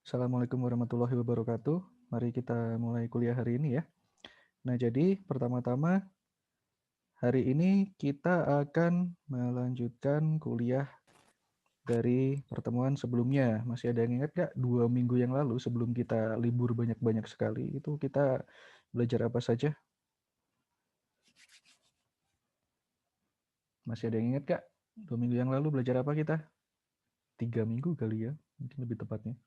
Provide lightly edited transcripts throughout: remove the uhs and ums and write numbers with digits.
Assalamualaikum warahmatullahi wabarakatuh. Mari kita mulai kuliah hari ini ya. Nah, jadi pertama-tama hari ini kita akan melanjutkan kuliah dari pertemuan sebelumnya. Masih ada yang ingat nggak 2 minggu yang lalu sebelum kita libur banyak-banyak sekali itu kita belajar apa saja? Masih ada yang ingat nggak 2 minggu yang lalu belajar apa kita? 3 minggu kali ya, mungkin lebih tepatnya.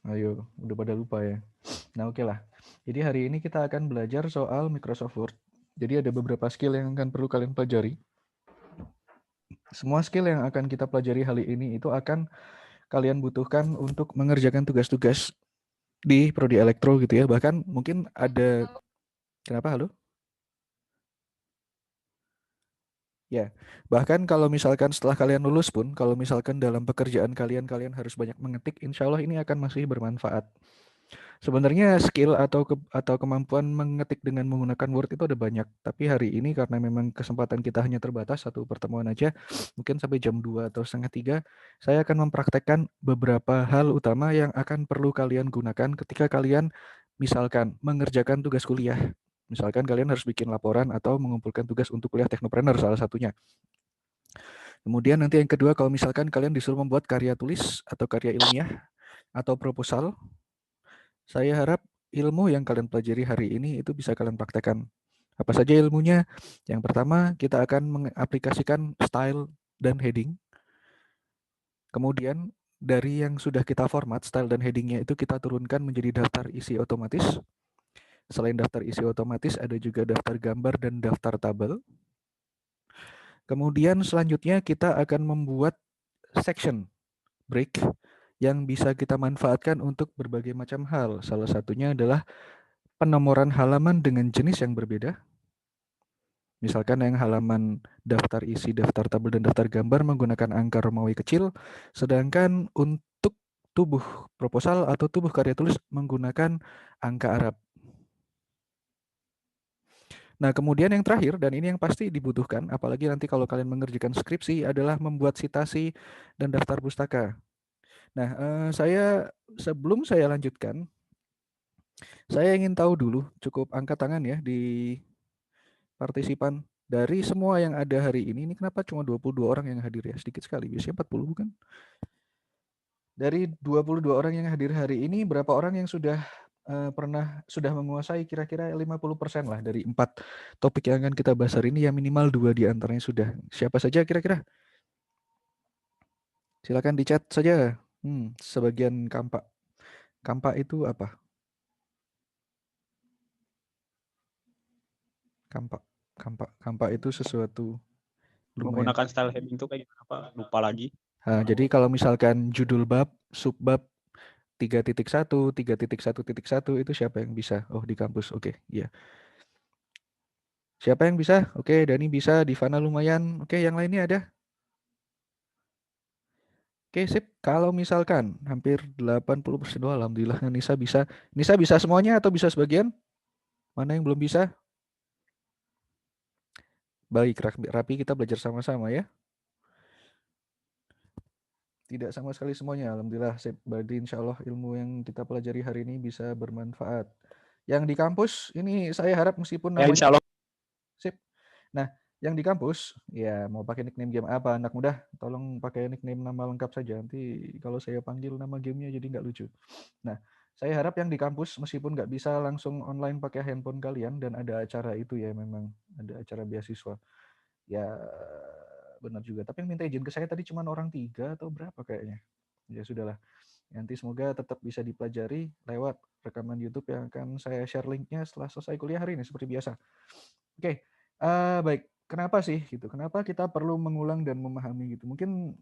Ayo, udah pada lupa ya. Nah, oke lah. Jadi hari ini kita akan belajar soal Microsoft Word. Jadi ada beberapa skill yang akan perlu kalian pelajari. Semua skill yang akan kita pelajari hari ini itu akan kalian butuhkan untuk mengerjakan tugas-tugas di prodi elektro gitu ya. Bahkan mungkin ada kenapa halo? Ya, bahkan kalau misalkan setelah kalian lulus pun, kalau misalkan dalam pekerjaan kalian harus banyak mengetik, insya Allah ini akan masih bermanfaat. Sebenarnya skill atau kemampuan mengetik dengan menggunakan Word itu ada banyak, tapi hari ini karena memang kesempatan kita hanya terbatas satu pertemuan aja, mungkin sampai jam 2 atau setengah 3, saya akan mempraktekkan beberapa hal utama yang akan perlu kalian gunakan ketika kalian misalkan mengerjakan tugas kuliah. Misalkan kalian harus bikin laporan atau mengumpulkan tugas untuk kuliah teknopreneur salah satunya. Kemudian nanti yang kedua, kalau misalkan kalian disuruh membuat karya tulis atau karya ilmiah atau proposal, saya harap ilmu yang kalian pelajari hari ini itu bisa kalian praktekkan. Apa saja ilmunya? Yang pertama, kita akan mengaplikasikan style dan heading. Kemudian, dari yang sudah kita format, style dan headingnya itu kita turunkan menjadi daftar isi otomatis. Selain daftar isi otomatis, ada juga daftar gambar dan daftar tabel. Kemudian selanjutnya kita akan membuat section break yang bisa kita manfaatkan untuk berbagai macam hal. Salah satunya adalah penomoran halaman dengan jenis yang berbeda. Misalkan yang halaman daftar isi, daftar tabel, dan daftar gambar menggunakan angka Romawi kecil, sedangkan untuk tubuh proposal atau tubuh karya tulis menggunakan angka Arab. Nah, kemudian yang terakhir, dan ini yang pasti dibutuhkan, apalagi nanti kalau kalian mengerjakan skripsi, adalah membuat sitasi dan daftar pustaka. Nah, sebelum saya lanjutkan, saya ingin tahu dulu, cukup angkat tangan ya di partisipan. Dari semua yang ada hari ini kenapa cuma 22 orang yang hadir ya? Sedikit sekali, biasanya 40 bukan? Dari 22 orang yang hadir hari ini, berapa orang yang sudah sudah menguasai kira-kira 50% lah dari 4 topik yang akan kita bahas hari ini, yang minimal 2 di antaranya sudah. Siapa saja kira-kira? Silakan di chat saja. Sebagian kampak. Kampak itu apa? Kampak. Kampak itu sesuatu lumayan. Menggunakan style heading itu kayak apa? Lupa lagi. Jadi kalau misalkan judul bab, subbab 3.1, 3.1.1 itu siapa yang bisa? Oh, di kampus. Oke, iya. Siapa yang bisa? Oke, Dani bisa, Divana lumayan. Oke, yang lainnya ada? Oke, sip. Kalau misalkan hampir 80%, oh, alhamdulillah Nisa bisa. Nisa bisa semuanya atau bisa sebagian? Mana yang belum bisa? Baik, Rapi kita belajar sama-sama ya. Tidak sama sekali semuanya, alhamdulillah. Sip. Berarti insya Allah ilmu yang kita pelajari hari ini bisa bermanfaat. Yang di kampus, ini saya harap meskipun Ya, namanya insya Allah. sip. Nah, yang di kampus, ya mau pakai nickname game apa anak muda, tolong pakai nickname nama lengkap saja. Nanti kalau saya panggil nama gamenya jadi nggak lucu. Nah, saya harap yang di kampus meskipun nggak bisa langsung online pakai handphone kalian dan ada acara itu ya, memang ada acara beasiswa. Ya benar juga. Tapi yang minta izin ke saya tadi cuma orang 3 atau berapa kayaknya. Ya sudahlah. Nanti semoga tetap bisa dipelajari lewat rekaman YouTube yang akan saya share linknya setelah selesai kuliah hari ini seperti biasa. Oke, baik. Kenapa sih gitu? Kenapa kita perlu mengulang dan memahami gitu? Mungkin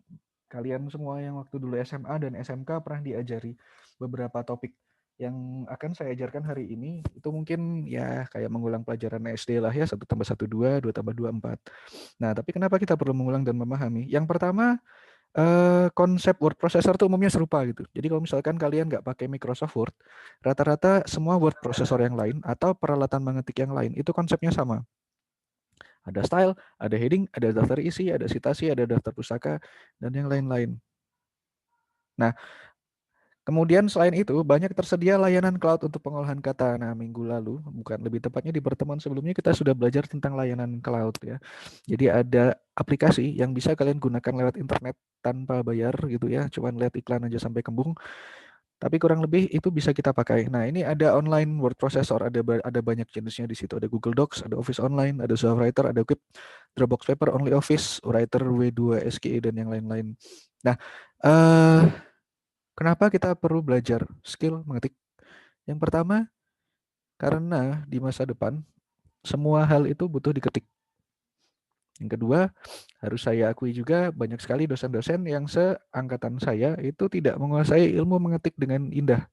kalian semua yang waktu dulu SMA dan SMK pernah diajari beberapa topik yang akan saya ajarkan hari ini. Itu mungkin ya kayak mengulang pelajaran SD lah ya, 1 tambah 1 2, 2 tambah 2 4. Nah, tapi kenapa kita perlu mengulang dan memahami? Yang pertama, konsep word processor itu umumnya serupa gitu. Jadi kalau misalkan kalian nggak pakai Microsoft Word, rata-rata semua word processor yang lain atau peralatan mengetik yang lain itu konsepnya sama. Ada style, ada heading, ada daftar isi, ada citasi, ada daftar pustaka, dan yang lain-lain. Nah, kemudian selain itu, banyak tersedia layanan cloud untuk pengolahan kata. Nah, minggu lalu, bukan lebih tepatnya di pertemuan sebelumnya, kita sudah belajar tentang layanan cloud ya. Jadi ada aplikasi yang bisa kalian gunakan lewat internet tanpa bayar gitu ya, cuman lihat iklan aja sampai kembung. Tapi kurang lebih itu bisa kita pakai. Nah, ini ada online word processor, ada banyak jenisnya di situ. Ada Google Docs, ada Office Online, ada Zoho Writer, ada Keep, Dropbox Paper, Only Office, Writer W2 SKE dan yang lain-lain. Nah, kenapa kita perlu belajar skill mengetik? Yang pertama, karena di masa depan semua hal itu butuh diketik. Yang kedua, harus saya akui juga banyak sekali dosen-dosen yang seangkatan saya itu tidak menguasai ilmu mengetik dengan indah.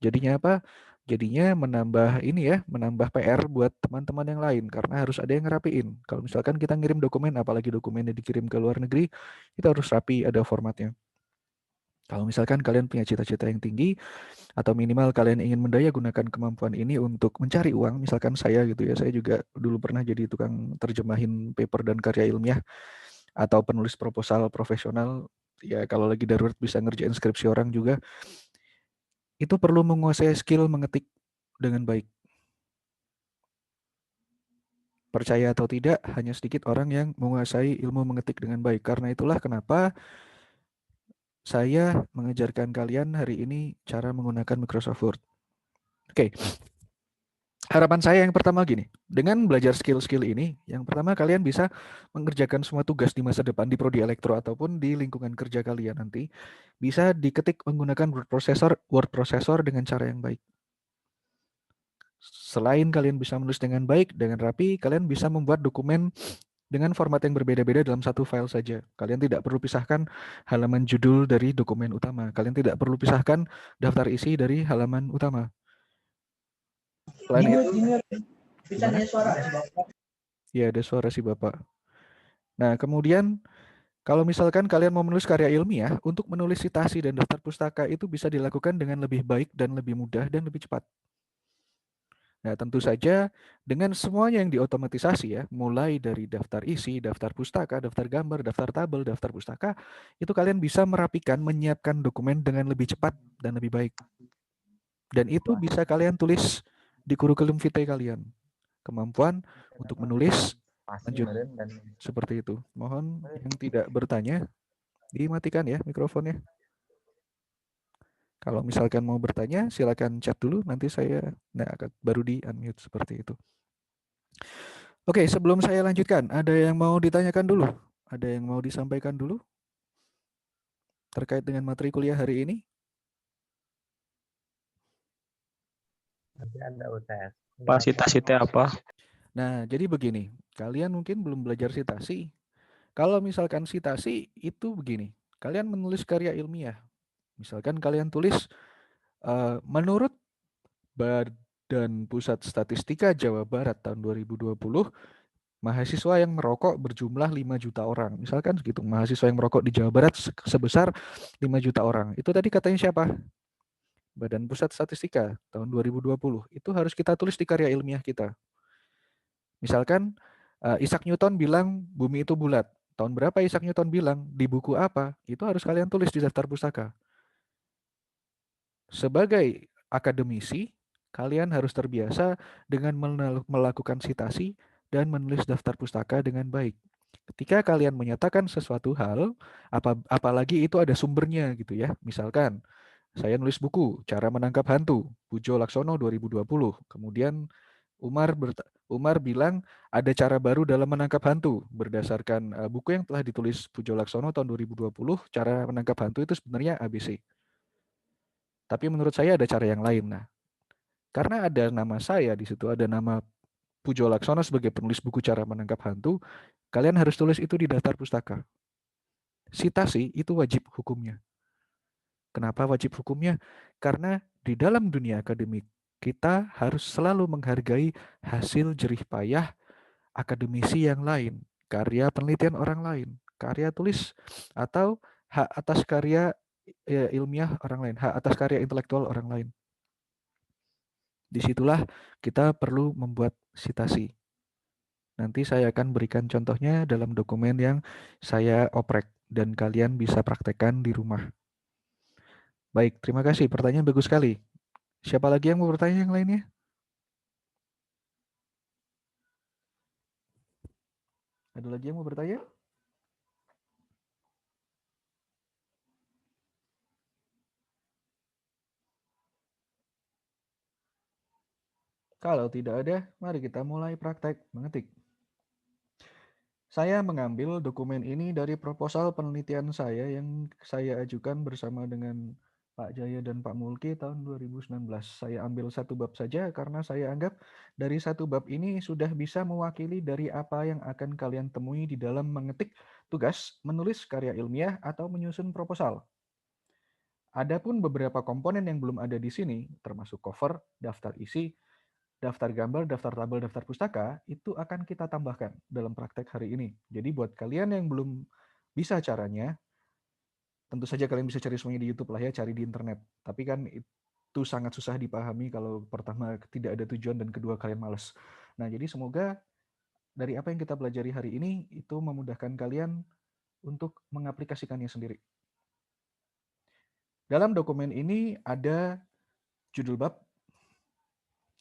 Jadinya apa? Jadinya menambah ini ya, menambah PR buat teman-teman yang lain karena harus ada yang ngerapiin. Kalau misalkan kita ngirim dokumen, apalagi dokumennya dikirim ke luar negeri, itu harus rapi, ada formatnya. Kalau misalkan kalian punya cita-cita yang tinggi atau minimal kalian ingin mendaya gunakan kemampuan ini untuk mencari uang, misalkan saya gitu ya, saya juga dulu pernah jadi tukang terjemahin paper dan karya ilmiah atau penulis proposal profesional, ya kalau lagi darurat bisa ngerjain skripsi orang juga, itu perlu menguasai skill mengetik dengan baik. Percaya atau tidak, hanya sedikit orang yang menguasai ilmu mengetik dengan baik. Karena itulah kenapa saya mengajarkan kalian hari ini cara menggunakan Microsoft Word. Oke, harapan saya yang pertama gini, dengan belajar skill-skill ini, yang pertama kalian bisa mengerjakan semua tugas di masa depan di prodi elektro ataupun di lingkungan kerja kalian nanti, bisa diketik menggunakan word processor dengan cara yang baik. Selain kalian bisa menulis dengan baik, dengan rapi, kalian bisa membuat dokumen dengan format yang berbeda-beda dalam satu file saja. Kalian tidak perlu pisahkan halaman judul dari dokumen utama. Kalian tidak perlu pisahkan daftar isi dari halaman utama. Selain itu, gimana? Ya, ada suara si Bapak. Nah, kemudian kalau misalkan kalian mau menulis karya ilmiah, untuk menulis citasi dan daftar pustaka itu bisa dilakukan dengan lebih baik dan lebih mudah dan lebih cepat. Nah, tentu saja dengan semuanya yang diotomatisasi ya, mulai dari daftar isi, daftar pustaka, daftar gambar, daftar tabel, daftar pustaka, itu kalian bisa merapikan, menyiapkan dokumen dengan lebih cepat dan lebih baik. Dan itu bisa kalian tulis di kurikulum vitae kalian. Kemampuan untuk menulis lanjut seperti itu. Mohon yang tidak bertanya dimatikan ya mikrofonnya. Kalau misalkan mau bertanya, silakan chat dulu. Nanti saya baru di unmute seperti itu. Oke, sebelum saya lanjutkan, ada yang mau ditanyakan dulu? Ada yang mau disampaikan dulu terkait dengan materi kuliah hari ini? Pak, citasi apa? Nah, jadi begini, kalian mungkin belum belajar citasi. Kalau misalkan citasi itu begini, kalian menulis karya ilmiah. Misalkan kalian tulis menurut Badan Pusat Statistika Jawa Barat tahun 2020, mahasiswa yang merokok berjumlah 5 juta orang. Misalkan segitu, mahasiswa yang merokok di Jawa Barat sebesar 5 juta orang. Itu tadi katanya siapa? Badan Pusat Statistika tahun 2020. Itu harus kita tulis di karya ilmiah kita. Misalkan Isaac Newton bilang bumi itu bulat. Tahun berapa Isaac Newton bilang? Di buku apa? Itu harus kalian tulis di daftar pustaka. Sebagai akademisi, kalian harus terbiasa dengan melakukan citasi dan menulis daftar pustaka dengan baik. Ketika kalian menyatakan sesuatu hal, apalagi itu ada sumbernya gitu ya. Misalkan, saya nulis buku, Cara Menangkap Hantu, Pujo Laksono 2020. Kemudian Umar bilang ada cara baru dalam menangkap hantu. Berdasarkan buku yang telah ditulis Pujo Laksono tahun 2020, cara menangkap hantu itu sebenarnya ABC. Tapi menurut saya ada cara yang lain. Nah, karena ada nama saya di situ, ada nama Pujo Laksono sebagai penulis buku Cara Menangkap Hantu, kalian harus tulis itu di daftar pustaka. Citasi itu wajib hukumnya. Kenapa wajib hukumnya? Karena di dalam dunia akademik, kita harus selalu menghargai hasil jerih payah akademisi yang lain, karya penelitian orang lain, karya tulis atau hak atas karya ilmiah orang lain, hak atas karya intelektual orang lain. Disitulah kita perlu membuat citasi. Nanti saya akan berikan contohnya dalam dokumen yang saya oprek dan kalian bisa praktekkan di rumah. Baik, terima kasih. Pertanyaan bagus sekali. Siapa lagi yang mau bertanya yang lainnya? Ada lagi yang mau bertanya? Kalau tidak ada, mari kita mulai praktek mengetik. Saya mengambil dokumen ini dari proposal penelitian saya yang saya ajukan bersama dengan Pak Jaya dan Pak Mulki tahun 2019. Saya ambil satu bab saja karena saya anggap dari satu bab ini sudah bisa mewakili dari apa yang akan kalian temui di dalam mengetik tugas, menulis karya ilmiah, atau menyusun proposal. Adapun beberapa komponen yang belum ada di sini, termasuk cover, daftar isi, daftar gambar, daftar tabel, daftar pustaka, itu akan kita tambahkan dalam praktek hari ini. Jadi buat kalian yang belum bisa caranya, tentu saja kalian bisa cari semuanya di YouTube lah ya, cari di internet. Tapi kan itu sangat susah dipahami kalau pertama tidak ada tujuan dan kedua kalian males. Nah, jadi semoga dari apa yang kita pelajari hari ini itu memudahkan kalian untuk mengaplikasikannya sendiri. Dalam dokumen ini ada judul bab,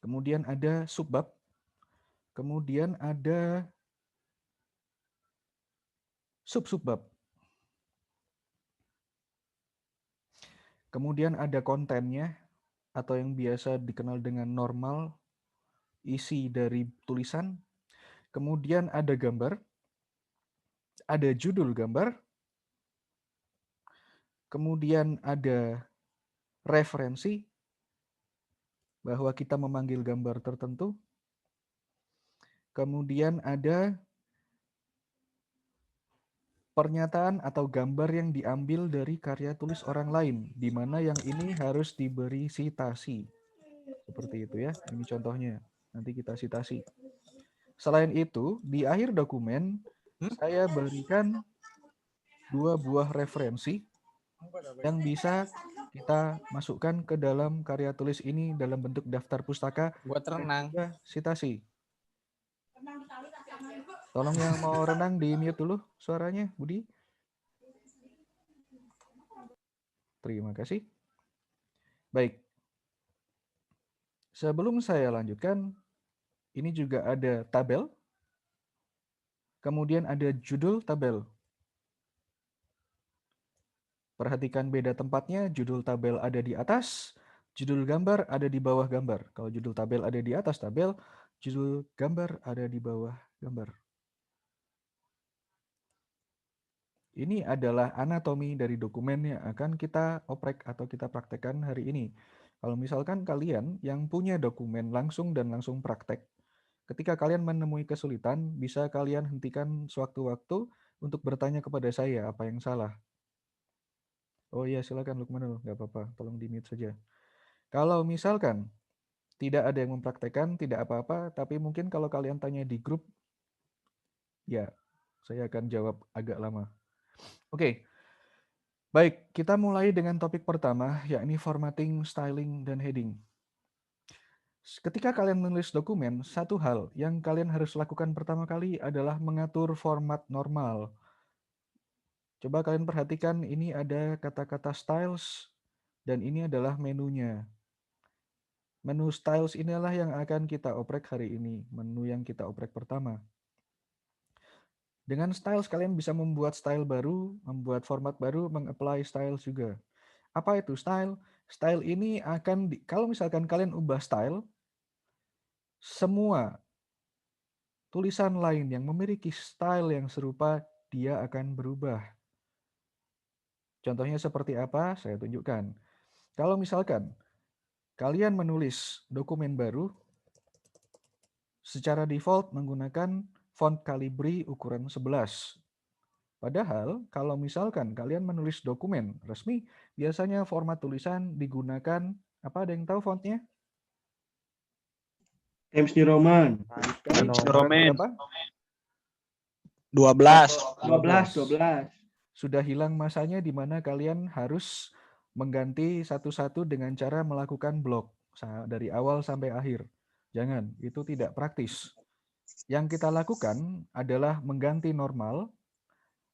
kemudian ada subbab, kemudian ada sub-subbab. Kemudian ada kontennya atau yang biasa dikenal dengan normal, isi dari tulisan. Kemudian ada gambar, ada judul gambar, kemudian ada referensi bahwa kita memanggil gambar tertentu. Kemudian ada pernyataan atau gambar yang diambil dari karya tulis orang lain, di mana yang ini harus diberi sitasi. Seperti itu ya, ini contohnya. Nanti kita sitasi. Selain itu, di akhir dokumen, saya berikan 2 buah referensi yang bisa kita masukkan ke dalam karya tulis ini dalam bentuk daftar pustaka dan juga sitasi. Tolong yang mau renang di mute dulu suaranya, Budi. Terima kasih. Baik. Sebelum saya lanjutkan, ini juga ada tabel. Kemudian ada judul tabel. Perhatikan beda tempatnya, judul tabel ada di atas, judul gambar ada di bawah gambar. Kalau judul tabel ada di atas tabel, judul gambar ada di bawah gambar. Ini adalah anatomi dari dokumen yang akan kita oprek atau kita praktekkan hari ini. Kalau misalkan kalian yang punya dokumen langsung dan langsung praktek, ketika kalian menemui kesulitan, bisa kalian hentikan sewaktu-waktu untuk bertanya kepada saya apa yang salah. Oh iya, silakan Lukmanul, nggak apa-apa, tolong di-mute saja. Kalau misalkan tidak ada yang mempraktekkan, tidak apa-apa, tapi mungkin kalau kalian tanya di grup, ya saya akan jawab agak lama. Oke. Baik, kita mulai dengan topik pertama, yakni formatting, styling, dan heading. Ketika kalian menulis dokumen, satu hal yang kalian harus lakukan pertama kali adalah mengatur format normal. Coba kalian perhatikan, ini ada kata-kata styles, dan ini adalah menunya. Menu styles inilah yang akan kita oprek hari ini, menu yang kita oprek pertama. Dengan styles, kalian bisa membuat style baru, membuat format baru, meng-apply style juga. Apa itu style? Style ini akan, kalau misalkan kalian ubah style, semua tulisan lain yang memiliki style yang serupa, dia akan berubah. Contohnya seperti apa? Saya tunjukkan. Kalau misalkan kalian menulis dokumen baru, secara default menggunakan font Calibri ukuran 11. Padahal kalau misalkan kalian menulis dokumen resmi, biasanya format tulisan digunakan, apa ada yang tahu fontnya? Times New Roman. Times New Roman. Berapa? 12. Sudah hilang masanya di mana kalian harus mengganti satu-satu dengan cara melakukan blok dari awal sampai akhir. Jangan, itu tidak praktis. Yang kita lakukan adalah mengganti normal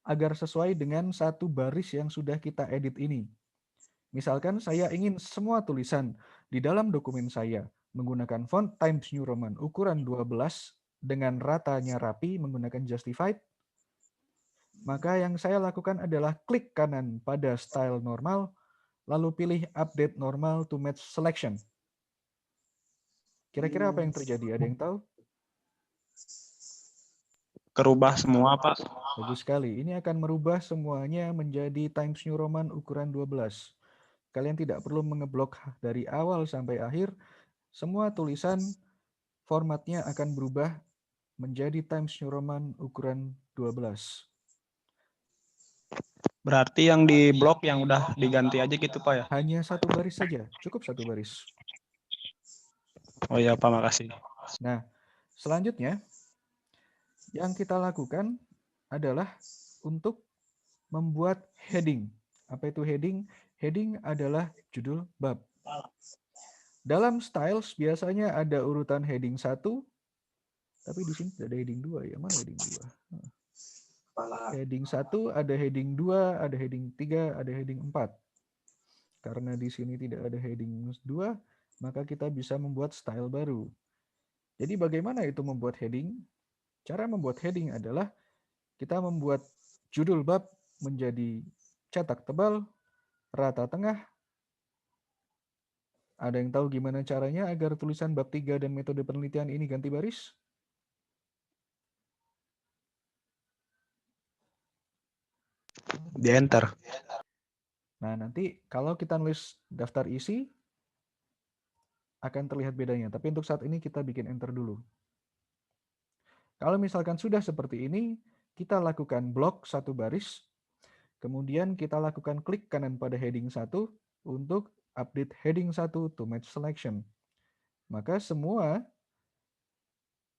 agar sesuai dengan satu baris yang sudah kita edit ini. Misalkan saya ingin semua tulisan di dalam dokumen saya menggunakan font Times New Roman ukuran 12 dengan ratanya rapi menggunakan justified, maka yang saya lakukan adalah klik kanan pada style normal, lalu pilih update normal to match selection. Kira-kira apa yang terjadi? Ada yang tahu? Kerubah semua, Pak. Bagus sekali. Ini akan merubah semuanya menjadi Times New Roman ukuran 12. Kalian tidak perlu mengeblok dari awal sampai akhir. Semua tulisan formatnya akan berubah menjadi Times New Roman ukuran 12. Berarti yang di blok yang udah diganti aja gitu, Pak ya? Hanya satu baris saja, cukup satu baris. Oh iya, Pak, makasih. Nah, selanjutnya yang kita lakukan adalah untuk membuat heading. Apa itu heading? Heading adalah judul bab. Dalam styles biasanya ada urutan heading 1, tapi di sini tidak ada heading 2 ya. Mana heading 2? Heading 1, ada heading 2, ada heading 3, ada heading 4. Karena di sini tidak ada heading 2, maka kita bisa membuat style baru. Jadi bagaimana itu membuat heading? Cara membuat heading adalah kita membuat judul bab menjadi cetak tebal, rata tengah. Ada yang tahu gimana caranya agar tulisan bab 3 dan metode penelitian ini ganti baris? Di enter. Nah, nanti kalau kita nulis daftar isi, akan terlihat bedanya. Tapi untuk saat ini kita bikin enter dulu. Kalau misalkan sudah seperti ini, kita lakukan blok satu baris, kemudian kita lakukan klik kanan pada heading 1 untuk update heading 1 to match selection. Maka semua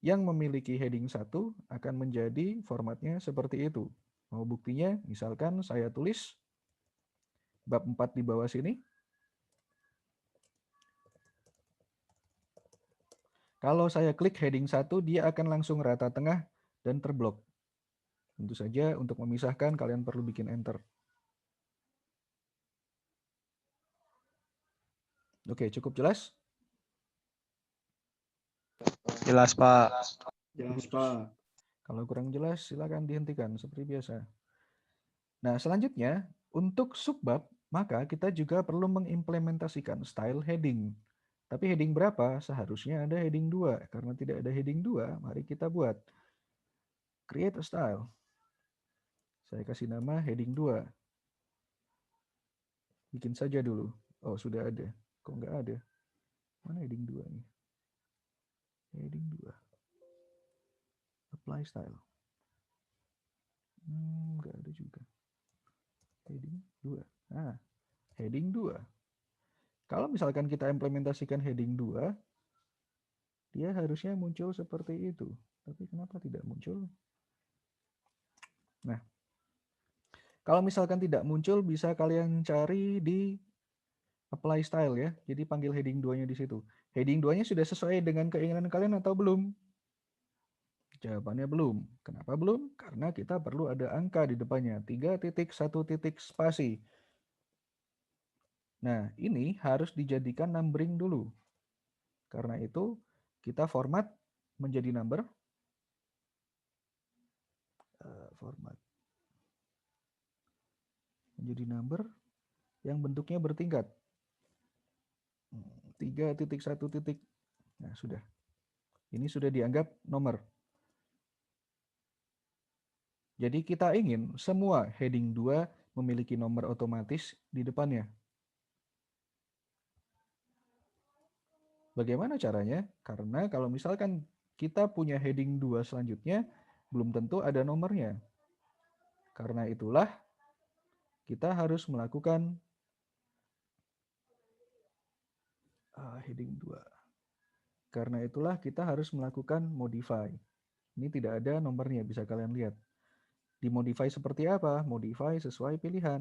yang memiliki heading 1 akan menjadi formatnya seperti itu. Mau buktinya, misalkan saya tulis bab 4 di bawah sini. Kalau saya klik heading 1, dia akan langsung rata tengah dan terblok. Tentu saja untuk memisahkan kalian perlu bikin enter. Oke, cukup jelas? Jelas, Pak. Jelas, Pak. Kalau kurang jelas, silakan dihentikan seperti biasa. Nah, selanjutnya, untuk subbab, maka kita juga perlu mengimplementasikan style heading. Tapi heading berapa? Seharusnya ada heading 2. Karena tidak ada heading 2, mari kita buat. Create a style. Saya kasih nama heading 2. Bikin saja dulu. Oh, sudah ada. Kok nggak ada? Mana heading 2 nih? Heading 2. Apply style. Nggak ada juga. Heading 2. Nah, heading 2. Kalau misalkan kita implementasikan heading 2, dia harusnya muncul seperti itu. Tapi kenapa tidak muncul? Nah, kalau misalkan tidak muncul, bisa kalian cari di apply style ya. Jadi panggil heading 2-nya di situ. Heading 2-nya sudah sesuai dengan keinginan kalian atau belum? Jawabannya belum. Kenapa belum? Karena kita perlu ada angka di depannya. 3 titik, 1 titik, spasi. Nah, ini harus dijadikan numbering dulu. Karena itu, kita format menjadi number. Format menjadi number yang bentuknya bertingkat. 3 titik, 1 titik. Nah, sudah. Ini sudah dianggap nomor. Jadi kita ingin semua heading 2 memiliki nomor otomatis di depannya. Bagaimana caranya? Karena kalau misalkan kita punya heading 2 selanjutnya, belum tentu ada nomornya. Karena itulah kita harus melakukan heading 2. Karena itulah kita harus melakukan modify. Ini tidak ada nomornya, bisa kalian lihat. Dimodify seperti apa? Modify sesuai pilihan.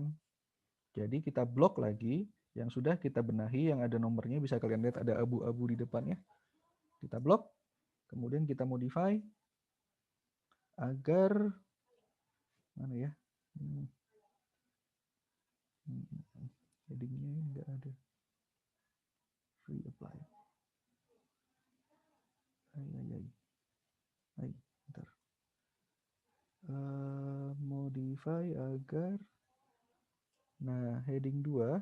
Jadi kita blok lagi yang sudah kita benahi, yang ada nomornya, bisa kalian lihat ada abu-abu di depannya. Kita blok, kemudian kita modify, agar mana ya? Headingnya enggak ada. Free apply. Bentar. Modify agar heading 2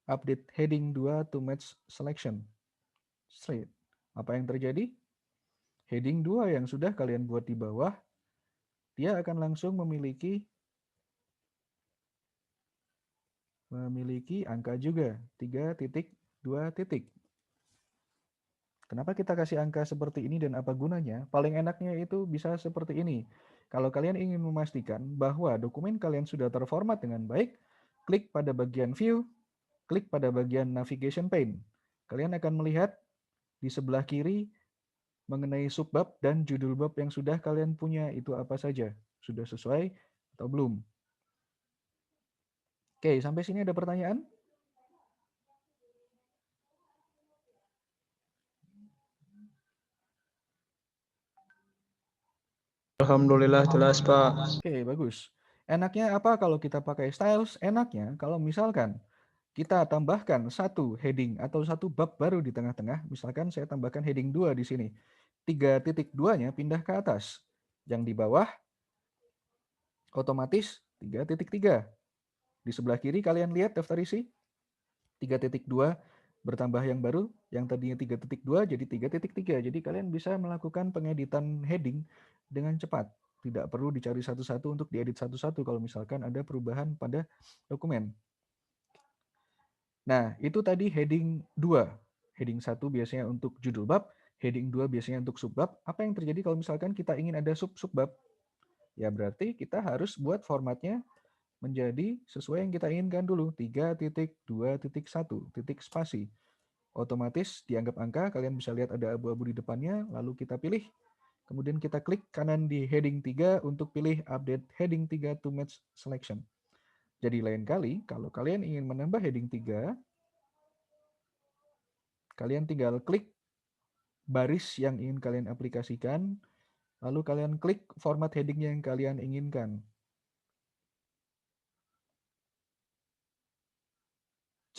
update heading 2 to match selection straight. Apa yang terjadi? Heading 2 yang sudah kalian buat di bawah dia akan langsung memiliki angka juga 3.2 Kenapa kita kasih angka seperti ini dan apa gunanya? Paling enaknya itu bisa seperti ini. Kalau kalian ingin memastikan bahwa dokumen kalian sudah terformat dengan baik, klik pada bagian view, klik pada bagian navigation pane. Kalian akan melihat di sebelah kiri mengenai subbab dan judul bab yang sudah kalian punya itu apa saja. Sudah sesuai atau belum? Oke, sampai sini ada pertanyaan? Alhamdulillah jelas, Pak. Oke, bagus. Enaknya apa kalau kita pakai styles? Enaknya kalau misalkan kita tambahkan satu heading atau satu bab baru di tengah-tengah, misalkan saya tambahkan heading 2 di sini. 3.2-nya pindah ke atas. Yang di bawah otomatis 3.3. Di sebelah kiri kalian lihat daftar isi 3.2 bertambah yang baru, yang tadinya 3.2 jadi 3.3. Jadi kalian bisa melakukan pengeditan heading dengan cepat. Tidak perlu dicari satu-satu untuk diedit satu-satu kalau misalkan ada perubahan pada dokumen. Nah, itu tadi heading 2. Heading 1 biasanya untuk judul bab, heading 2 biasanya untuk subbab. Apa yang terjadi kalau misalkan kita ingin ada sub-subbab? Ya berarti kita harus buat formatnya menjadi sesuai yang kita inginkan dulu. 3.2.1, titik spasi. Otomatis dianggap angka, kalian bisa lihat ada abu-abu di depannya, lalu kita pilih. Kemudian kita klik kanan di heading 3 untuk pilih update heading 3 to match selection. Jadi lain kali, kalau kalian ingin menambah heading 3, kalian tinggal klik baris yang ingin kalian aplikasikan, lalu kalian klik format heading yang kalian inginkan.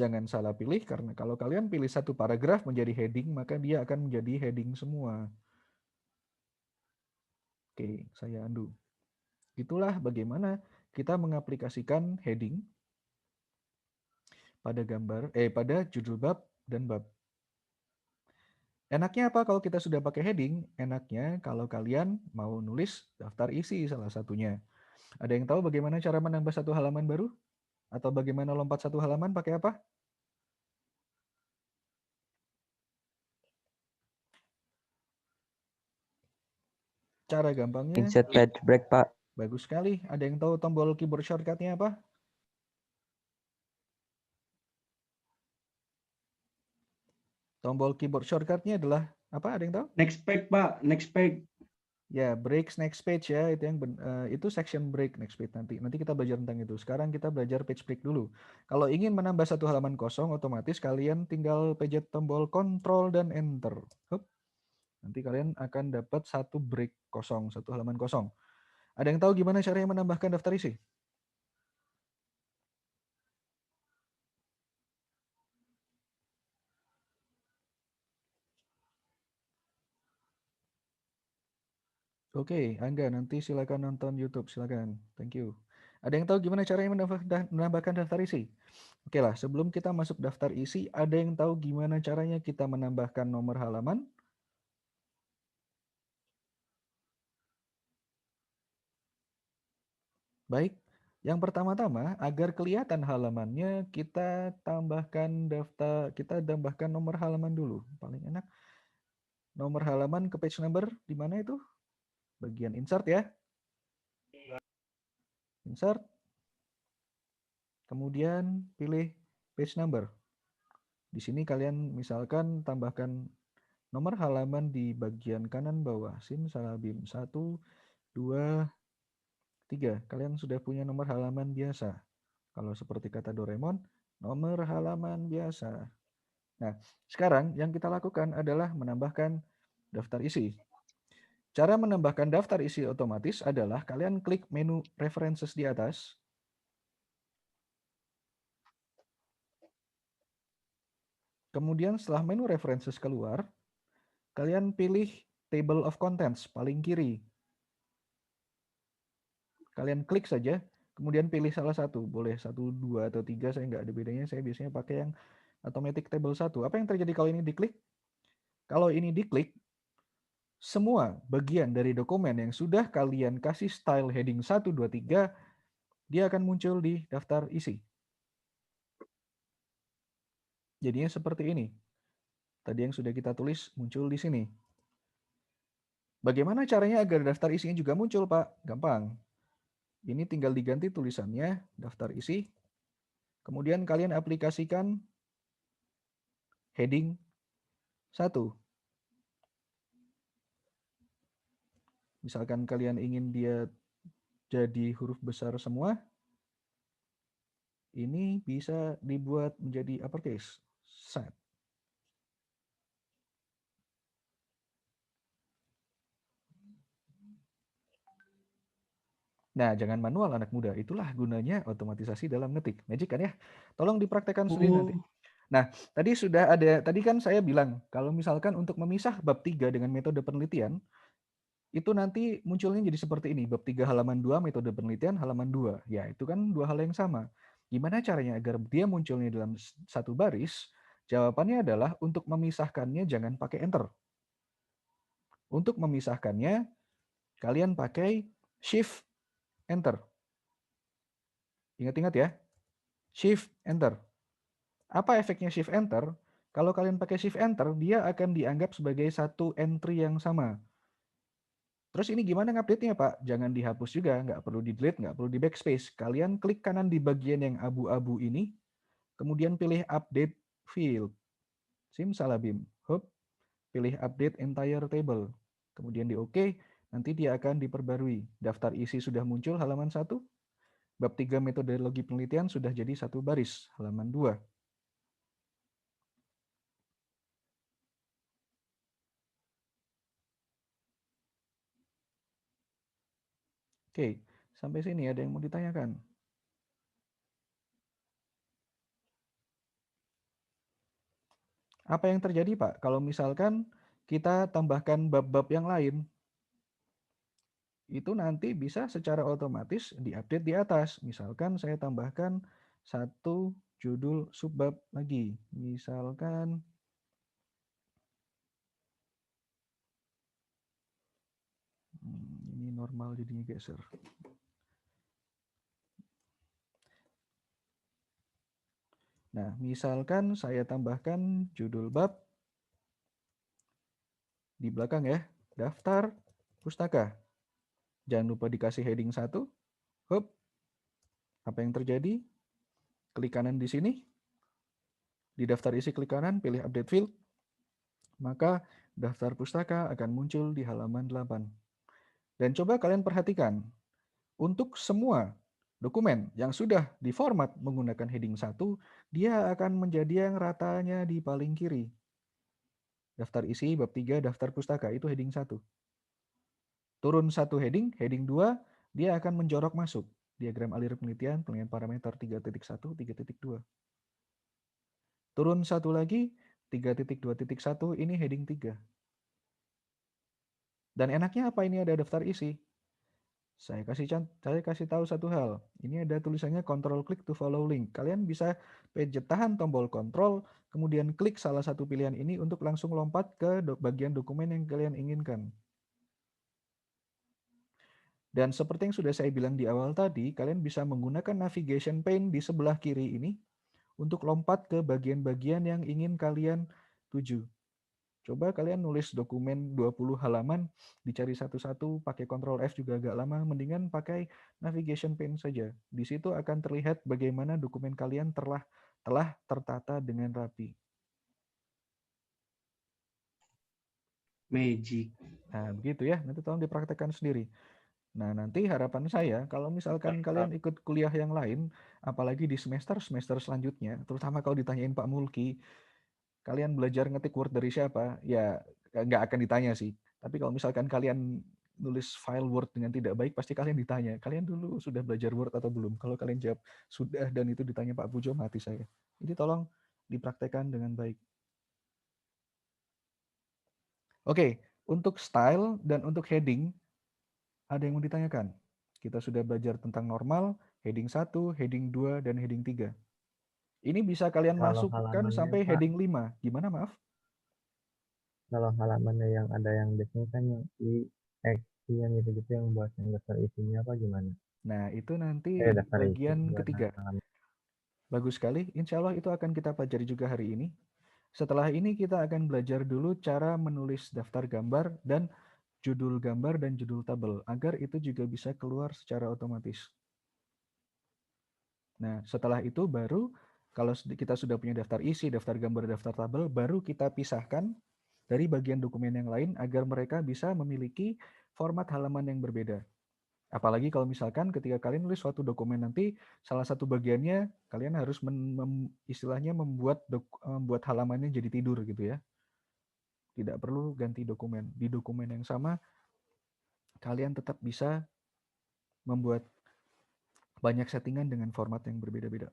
Jangan salah pilih, karena kalau kalian pilih satu paragraf menjadi heading, maka dia akan menjadi heading semua. Oke, saya undo. Itulah bagaimana kita mengaplikasikan heading pada judul bab dan bab. Enaknya apa kalau kita sudah pakai heading? Enaknya kalau kalian mau nulis daftar isi salah satunya. Ada yang tahu bagaimana cara menambah satu halaman baru? Atau bagaimana lompat satu halaman pakai apa? Cara gampangnya, Insert page break, Pak. bagus sekali. Ada yang tahu tombol keyboard shortcut-nya apa? Tombol keyboard shortcut-nya adalah apa? Ada yang tahu? Next page, Pak. Next page. Ya, break next page ya, itu yang itu section break next page nanti. Nanti kita belajar tentang itu. Sekarang kita belajar page break dulu. Kalau ingin menambah satu halaman kosong, otomatis kalian tinggal pencet tombol Ctrl dan Enter. Hup. Nanti kalian akan dapat satu break kosong, satu halaman kosong. Ada yang tahu gimana caranya menambahkan daftar isi? Oke, Angga, nanti silakan nonton YouTube, silakan. Thank you. Ada yang tahu gimana caranya menambahkan daftar isi? Oke lah, sebelum kita masuk daftar isi, ada yang tahu gimana caranya kita menambahkan nomor halaman? Baik, yang pertama-tama agar kelihatan halamannya kita tambahkan nomor halaman dulu. Paling enak nomor halaman ke page number di mana itu? Bagian insert ya. Insert. Kemudian pilih page number. Di sini kalian misalkan tambahkan nomor halaman di bagian kanan bawah. Simsalabim 1, 2, 3. Kalian sudah punya nomor halaman biasa. Kalau seperti kata Doraemon, nomor halaman biasa. Nah, sekarang yang kita lakukan adalah menambahkan daftar isi. Cara menambahkan daftar isi otomatis adalah kalian klik menu references di atas. Kemudian setelah menu references keluar, kalian pilih table of contents paling kiri. Kalian klik saja, kemudian pilih salah satu. Boleh 1, 2, atau 3, saya nggak ada bedanya. Saya biasanya pakai yang automatic table 1. Apa yang terjadi kalau ini diklik? Kalau ini diklik, semua bagian dari dokumen yang sudah kalian kasih style heading 1, 2, 3, dia akan muncul di daftar isi. Jadinya seperti ini. Tadi yang sudah kita tulis muncul di sini. Bagaimana caranya agar daftar isinya juga muncul, Pak? Gampang. Ini tinggal diganti tulisannya, daftar isi. Kemudian kalian aplikasikan heading 1. Misalkan kalian ingin dia jadi huruf besar semua, ini bisa dibuat menjadi uppercase. Set. Nah, jangan manual anak muda. Itulah gunanya otomatisasi dalam ngetik. Magic kan ya? Tolong dipraktekkan sendiri nanti. Nah, tadi kan saya bilang, kalau misalkan untuk memisah bab 3 dengan metode penelitian, itu nanti munculnya jadi seperti ini. Bab 3 halaman 2, metode penelitian halaman 2. Ya, itu kan dua hal yang sama. Gimana caranya agar dia munculnya dalam satu baris? Jawabannya adalah untuk memisahkannya jangan pakai enter. Untuk memisahkannya, kalian pakai shift enter. Ingat-ingat ya, shift enter. Apa efeknya shift enter? Kalau kalian pakai shift enter, dia akan dianggap sebagai satu entry yang sama. Terus ini gimana ngupdate-nya, Pak? Jangan dihapus juga, nggak perlu di-delete, nggak perlu di backspace. Kalian klik kanan di bagian yang abu-abu ini, kemudian pilih update field. Simsalabim. Hop, pilih update entire table. Kemudian di OK, nanti dia akan diperbarui. Daftar isi sudah muncul halaman 1, bab 3 metodologi penelitian sudah jadi satu baris, halaman 2. Oke, sampai sini ada yang mau ditanyakan? Apa yang terjadi, Pak? Kalau misalkan kita tambahkan bab-bab yang lain, itu nanti bisa secara otomatis diupdate di atas. Misalkan saya tambahkan satu judul subbab lagi. Misalkan ini normal jadinya geser. Nah, misalkan saya tambahkan judul bab di belakang ya, daftar pustaka. Jangan lupa dikasih heading 1. Hop. Apa yang terjadi? Klik kanan di sini. Di daftar isi klik kanan, pilih update field. Maka daftar pustaka akan muncul di halaman 8. Dan coba kalian perhatikan, untuk semua dokumen yang sudah diformat menggunakan heading 1, dia akan menjadi yang ratanya di paling kiri. Daftar isi, bab 3, daftar pustaka, itu heading 1. Turun satu heading 2, dia akan menjorok masuk. Diagram alir penelitian, penilaian parameter 3.1, 3.2. Turun satu lagi, 3.2.1, ini heading 3. Dan enaknya apa, ini ada daftar isi. Saya kasih tahu satu hal. Ini ada tulisannya control click to follow link. Kalian bisa pencet tahan tombol kontrol, kemudian klik salah satu pilihan ini untuk langsung lompat ke bagian dokumen yang kalian inginkan. Dan seperti yang sudah saya bilang di awal tadi, kalian bisa menggunakan navigation pane di sebelah kiri ini untuk lompat ke bagian-bagian yang ingin kalian tuju. Coba kalian nulis dokumen 20 halaman, dicari satu-satu, pakai Ctrl F juga agak lama, mendingan pakai navigation pane saja. Di situ akan terlihat bagaimana dokumen kalian telah tertata dengan rapi. Magic. Nah, begitu ya. Nanti tolong dipraktekkan sendiri. Nah, nanti harapan saya, kalau misalkan kalian ikut kuliah yang lain, apalagi di semester selanjutnya, terutama kalau ditanyain Pak Mulki, kalian belajar ngetik Word dari siapa? Ya, nggak akan ditanya sih. Tapi kalau misalkan kalian nulis file Word dengan tidak baik, pasti kalian ditanya, kalian dulu sudah belajar Word atau belum? Kalau kalian jawab sudah dan itu ditanya Pak Pujo, mati saya. Jadi tolong dipraktekkan dengan baik. Oke, untuk style dan untuk heading, ada yang mau ditanyakan? Kita sudah belajar tentang normal, heading 1, heading 2, dan heading 3. Ini bisa kalian Kalau masukkan halamannya, sampai Pak, heading 5. Gimana, maaf? kalau halamannya yang ada yang biasanya kan yang X yang gitu-gitu yang buat yang daftar isinya apa gimana? Nah, itu nanti Daftar isi bagian buat ketiga. halaman. Bagus sekali. Insya Allah itu akan kita pelajari juga hari ini. Setelah ini kita akan belajar dulu cara menulis daftar gambar dan judul gambar dan judul tabel agar itu juga bisa keluar secara otomatis. Nah, setelah itu baru kalau kita sudah punya daftar isi, daftar gambar, daftar tabel, baru kita pisahkan dari bagian dokumen yang lain agar mereka bisa memiliki format halaman yang berbeda. Apalagi kalau misalkan ketika kalian nulis suatu dokumen nanti salah satu bagiannya kalian harus istilahnya membuat halamannya jadi tidur gitu ya. Tidak perlu ganti dokumen. Di dokumen yang sama kalian tetap bisa membuat banyak settingan dengan format yang berbeda-beda.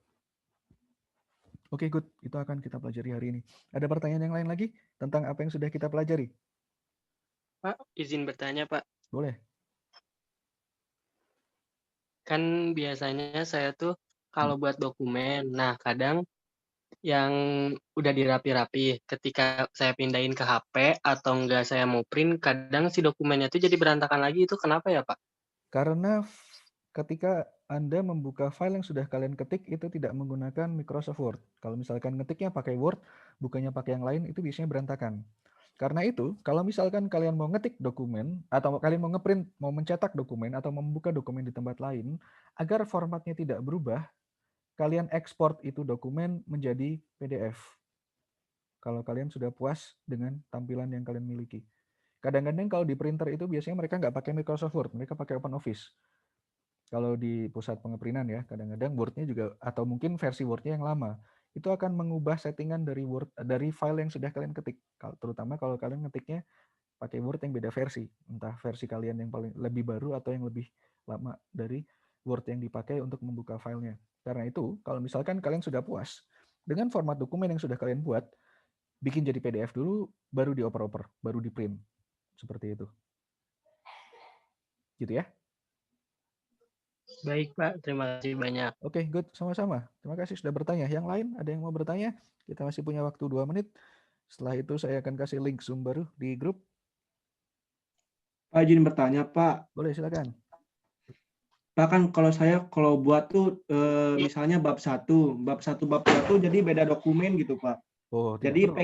Oke, good. Itu akan kita pelajari hari ini. Ada pertanyaan yang lain lagi tentang apa yang sudah kita pelajari? Pak, izin bertanya, Pak. Boleh. Kan biasanya saya tuh kalau buat dokumen, nah kadang yang udah dirapi-rapi, ketika saya pindahin ke HP atau enggak saya mau print, kadang si dokumennya tuh jadi berantakan lagi. Itu kenapa ya, Pak? Karena ketika Anda membuka file yang sudah kalian ketik itu tidak menggunakan Microsoft Word. Kalau misalkan ngetiknya pakai Word, bukannya pakai yang lain, itu biasanya berantakan. Karena itu, kalau misalkan kalian mau ngetik dokumen, atau kalian mau ngeprint, mau mencetak dokumen, atau membuka dokumen di tempat lain, agar formatnya tidak berubah, kalian ekspor itu dokumen menjadi PDF. Kalau kalian sudah puas dengan tampilan yang kalian miliki. Kadang-kadang kalau di printer itu biasanya mereka nggak pakai Microsoft Word, mereka pakai OpenOffice. Kalau di pusat pengeprintan ya, kadang-kadang Word-nya juga, atau mungkin versi Word-nya yang lama, itu akan mengubah settingan dari Word, dari file yang sudah kalian ketik. Terutama kalau kalian ngetiknya pakai Word yang beda versi, entah versi kalian yang paling lebih baru atau yang lebih lama dari Word yang dipakai untuk membuka filenya. Karena itu, kalau misalkan kalian sudah puas dengan format dokumen yang sudah kalian buat, bikin jadi PDF dulu, baru dioper-oper, baru di print. Seperti itu. Gitu ya. Baik, Pak. Terima kasih banyak. Oke, good. Sama-sama. Terima kasih sudah bertanya. Yang lain ada yang mau bertanya? Kita masih punya waktu 2 menit. Setelah itu saya akan kasih link Zoom baru di grup. Pak, izin bertanya, Pak. Boleh, silakan. Pak, kan kalau buat tuh misalnya bab 1, bab 2 jadi beda dokumen gitu, Pak. Oh, tidak Jadi perlu.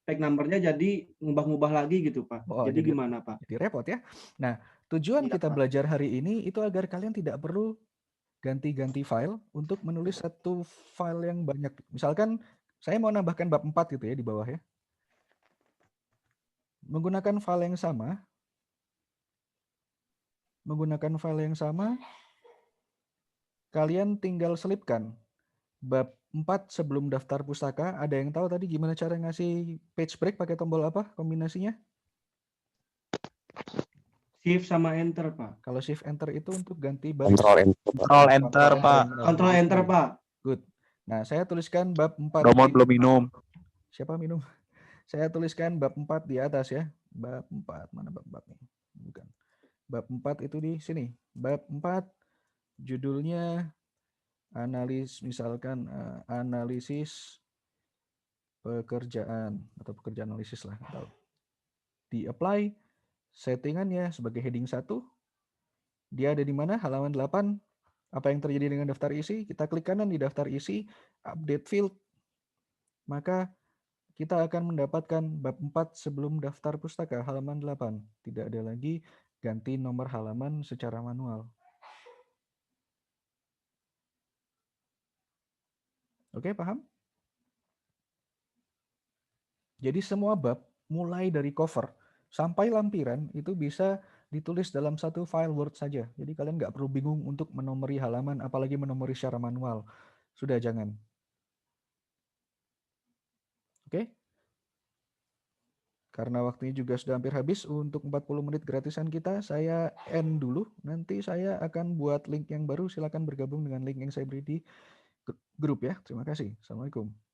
pack numbernya jadi ngubah-ngubah lagi gitu, Pak. Oh, Jadi gimana, Pak? jadi repot ya. Nah, tujuan Iya, kita Pak. belajar hari ini itu agar kalian tidak perlu ganti-ganti file untuk menulis satu file yang banyak. Misalkan saya mau nambahkan bab 4 gitu ya di bawah ya. Menggunakan file yang sama, kalian tinggal selipkan bab 4 sebelum daftar pustaka. Ada yang tahu tadi gimana cara ngasih page break pakai tombol apa kombinasinya? Shift sama enter, Pak. Kalau shift enter itu untuk ganti bab. Control enter, Pak. Control enter, Pak. Good. Nah, saya tuliskan bab 4. Domon belum minum. Siapa minum? Saya tuliskan bab 4 di atas ya. Bab 4. Mana bab 4 nih? Bukan. Bab 4 itu di sini. Bab 4 judulnya analisis pekerjaan atau pekerjaan analisis lah. Atau di apply settingannya sebagai heading 1. Dia ada di mana? Halaman 8. Apa yang terjadi dengan daftar isi? Kita klik kanan di daftar isi, update field. Maka kita akan mendapatkan bab 4 sebelum daftar pustaka halaman 8. Tidak ada lagi ganti nomor halaman secara manual. Oke, paham? Jadi semua bab mulai dari cover sampai lampiran itu bisa ditulis dalam satu file Word saja. Jadi kalian nggak perlu bingung untuk menomori halaman, apalagi menomori secara manual. Sudah jangan. Oke? Karena waktunya juga sudah hampir habis untuk 40 menit gratisan kita, saya end dulu. Nanti saya akan buat link yang baru, silakan bergabung dengan link yang saya beri di grup ya. Terima kasih. Assalamualaikum.